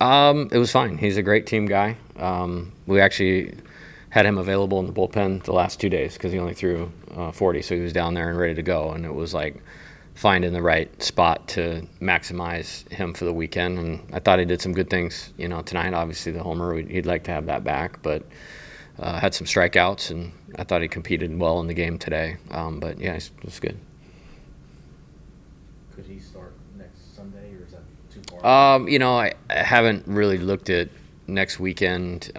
It was fine. He's a great team guy. We actually had him available in the bullpen the last 2 days because he only threw 40, so he was down there and ready to go. And it was like finding the right spot to maximize him for the weekend. And I thought he did some good things, tonight. Obviously, the homer, he'd like to have that back, but had some strikeouts, and I thought he competed well in the game today. But yeah, it was good. Could he start next Sunday, or is that too far? I haven't really looked at next weekend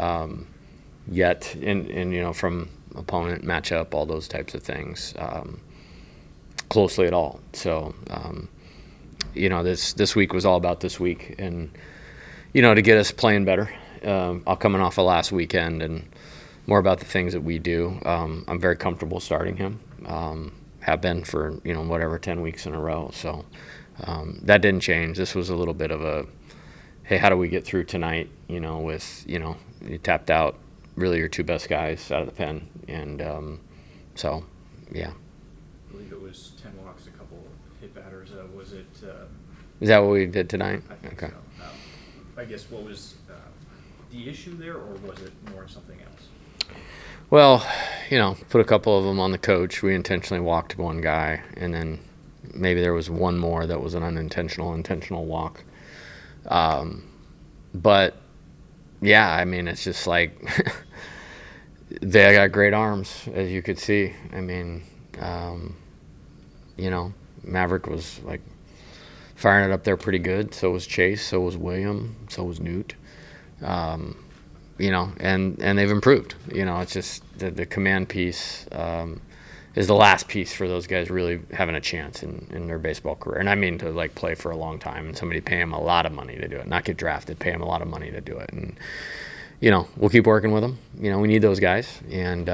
yet, and from opponent matchup, all those types of things closely at all. So, this week was all about this week, and to get us playing better. I'll coming off of last weekend, and more about the things that we do. I'm very comfortable starting him. Have been for 10 weeks in a row. So that didn't change. This was a little bit of a, hey, how do we get through tonight? With you tapped out really your two best guys out of the pen, and so yeah. I believe it was 10 walks, a couple hit batters. Was it? Is that what we did tonight? I think Okay. so. I guess what was the issue there, or was it more something else? Well, put a couple of them on the coach. We intentionally walked one guy, and then maybe there was one more that was an intentional walk. But yeah, it's just like they got great arms, as you could see. Maverick was like firing it up there pretty good. So was Chase. So was William. So was Newt. And they've improved. It's just the command piece is the last piece for those guys really having a chance in their baseball career. And I mean to like play for a long time and somebody pay them a lot of money to do it, not get drafted, pay them a lot of money to do it. And, we'll keep working with them. We need those guys. And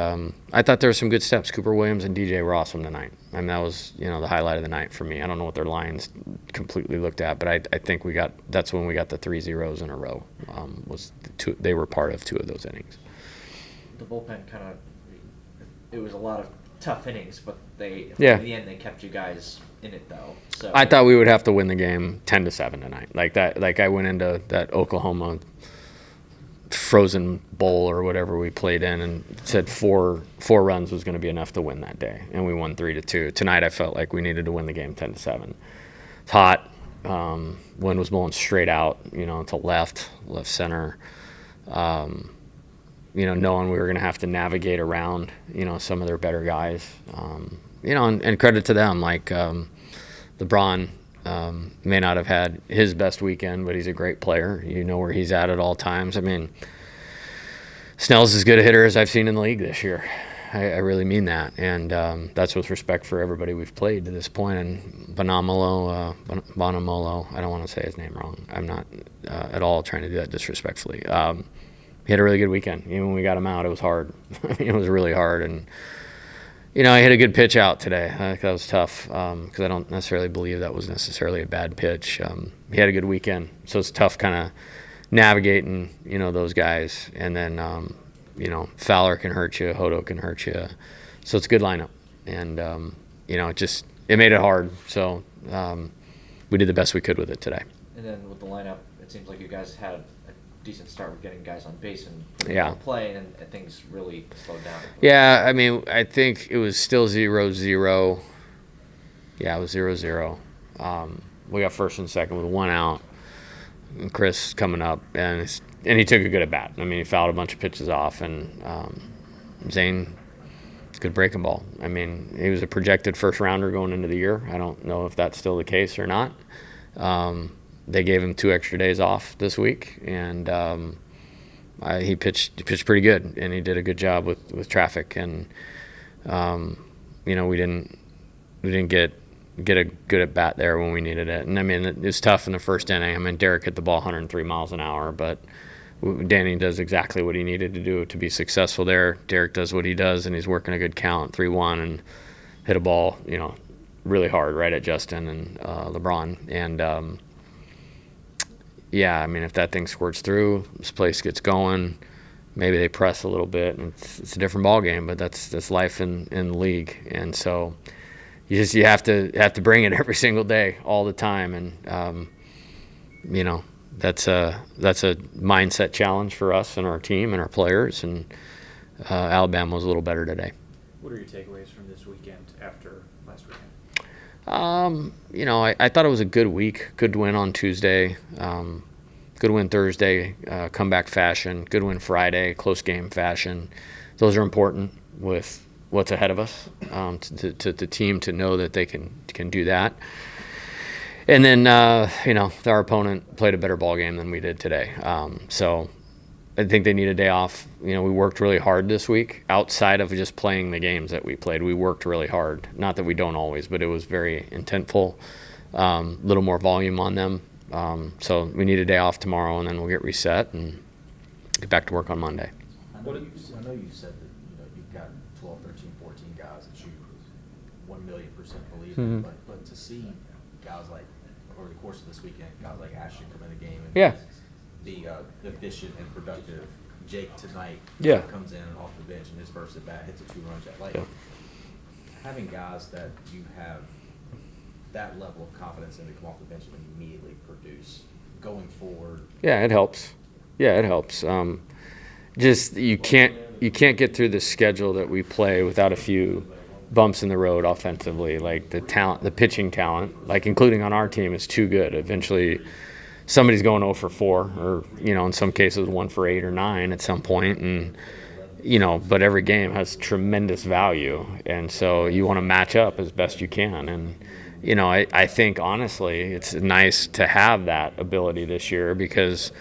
I thought there were some good steps. Cooper Williams and DJ were awesome tonight. That was, the highlight of the night for me. I don't know what their lines completely looked at, but I think that's when we got the 3 zeros in a row. They were part of 2 of those innings. The bullpen it was a lot of tough innings, but in the end they kept you guys in it though. So I thought we would have to win the game 10-7 tonight. Like that. Like I went into that Oklahoma Frozen Bowl or whatever we played in and said four runs was going to be enough to win that day, and we won 3-2. Tonight I felt like we needed to win the game 10-7. It's hot. Wind was blowing straight out, to left center. Knowing we were going to have to navigate around, some of their better guys. And credit to them. Like LeBron may not have had his best weekend, but he's a great player. Where he's at all times. Snell's as good a hitter as I've seen in the league this year. I really mean that. And that's with respect for everybody we've played to this point. And Bonamolo, I don't want to say his name wrong. I'm not at all trying to do that disrespectfully. He had a really good weekend. Even when we got him out, it was hard. It was really hard. And, I hit a good pitch out today. I think that was tough because I don't necessarily believe that was necessarily a bad pitch. He had a good weekend. So it's tough kind of navigating, those guys. And then, Fowler can hurt you. Hodo can hurt you. So it's a good lineup. And, it made it hard. So we did the best we could with it today. And then with the lineup, it seems like you guys had a decent start with getting guys on base and play, and things really slowed down. Yeah, I think it was still 0-0. Yeah, it was 0-0. We got first and second with 1 out. And Chris coming up, and he took a good at bat. He fouled a bunch of pitches off, and Zane could break a ball. He was a projected first rounder going into the year. I don't know if that's still the case or not. They gave him 2 extra days off this week, and he pitched pretty good, and he did a good job with traffic. And we didn't get a good at bat there when we needed it. And it was tough in the first inning. Derek hit the ball 103 miles an hour, but Danny does exactly what he needed to do to be successful there. Derek does what he does, and he's working a good count, 3-1, and hit a ball, really hard right at Justin and LeBron. And if that thing squirts through, this place gets going, maybe they press a little bit, and it's a different ball game, but that's life in the league. And so you have to bring it every single day, all the time. And that's a mindset challenge for us and our team and our players. And Alabama was a little better today. What are your takeaways from this weekend after last weekend? I thought it was a good week. Good win on Tuesday. Good win Thursday, comeback fashion. Good win Friday, close game fashion. Those are important with what's ahead of us, to the team to know that they can do that. And then, our opponent played a better ball game than we did today. So I think they need a day off. We worked really hard this week outside of just playing the games that we played. We worked really hard. Not that we don't always, but it was very intentful, a little more volume on them. So we need a day off tomorrow, and then we'll get reset and get back to work on Monday. I know you said that you've got 12, 13, 14 guys that you 1,000,000% believe in, but to see guys like over the course of this weekend, guys like Ashton come in the game and be efficient and productive. Jake tonight comes in off the bench and his first at bat hits a 2-run shot. Having guys that you have that level of confidence in to come off the bench and immediately produce going forward. Yeah, it helps. Just you can't get through the schedule that we play without a few bumps in the road offensively. Like the pitching talent, like including on our team, is too good. Eventually, somebody's going 0 for 4, or in some cases 1 for 8 or 9 at some point, and but every game has tremendous value, and so you want to match up as best you can. And I think honestly, it's nice to have that ability this year because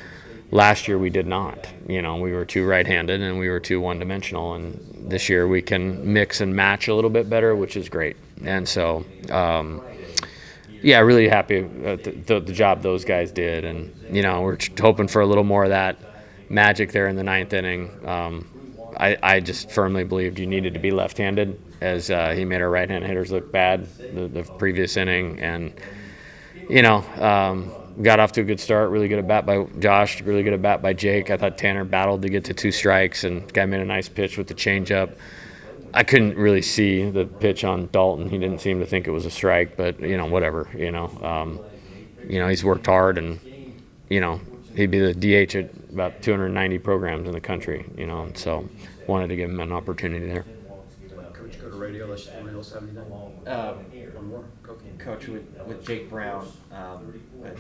last year we did not. We were too right-handed and we were too one-dimensional, and this year we can mix and match a little bit better, which is great. And so, really happy with the job those guys did, and we're hoping for a little more of that magic there in the 9th inning. I just firmly believed you needed to be left-handed, as he made our right-hand hitters look bad the previous inning, and got off to a good start. Really good at bat by Josh. Really good at bat by Jake. I thought Tanner battled to get to 2 strikes, and guy made a nice pitch with the changeup. I couldn't really see the pitch on Dalton. He didn't seem to think it was a strike, but whatever. He's worked hard, and he'd be the DH at about 290 programs in the country. And so wanted to give him an opportunity there. Coach, go to radio. Let's anyone else have anything? One more. Coach, with Jake Brown, had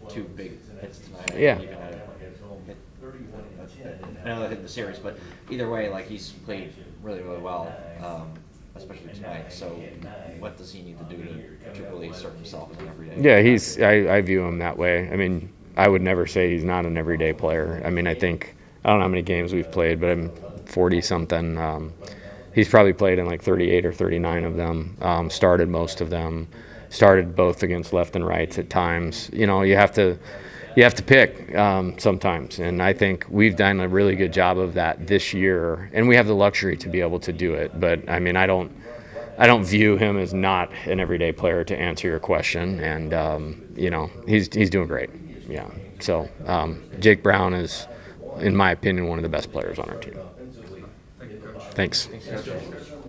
2 big hits tonight. Yeah. Even had a hit, another hit in the series, but either way, he's played really, really well, especially tonight. So, what does he need to do to really assert himself in every day? Yeah, I view him that way. I mean, I would never say he's not an everyday player. I mean, I don't know how many games we've played, but I'm 40-something. He's probably played in 38 or 39 of them, started most of them, started both against left and rights at times. You have to pick sometimes, and I think we've done a really good job of that this year, and we have the luxury to be able to do it. But I mean, I don't view him as not an everyday player, to answer your question, and he's doing great. Yeah. So Jake Brown is, in my opinion, one of the best players on our team. Thank you, Coach. Thanks. Thanks, Coach.